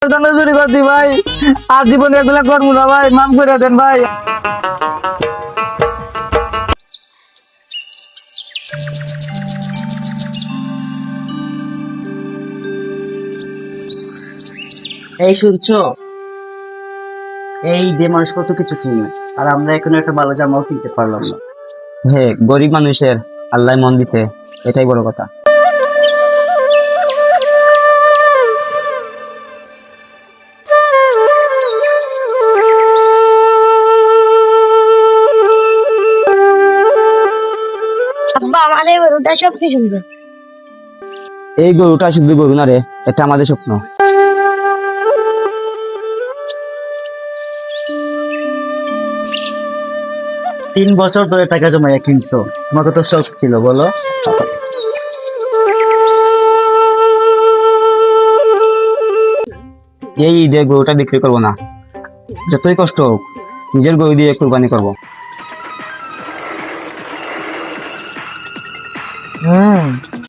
চুরি করছি ভাই, আর জীবনে এগুলা করবো না ভাই, মাফ করে দেন ভাই। এই শুনছো, এই যে মানুষ কত কিছু কিনে, আর আমরা এখন একটা ভালো জামাও কিনতে পারলাম না। হ্যাঁ, গরিব মানুষের আল্লাহ মন দিতে, এটাই বড় কথা। আব্বা আমাদের গরুটা সব কি সুন্দর। এই গরুটা শুধু গরু না রে, এটা আমাদের স্বপ্ন। 3 বছর ধরে টাকা জমাইয়া কিনছো, তোমার কত শখ ছিল বলো? এই ঈদে গরুটা বিক্রি করবো না, যতই কষ্ট হোক নিজের গরু দিয়ে কুরবানি করবো।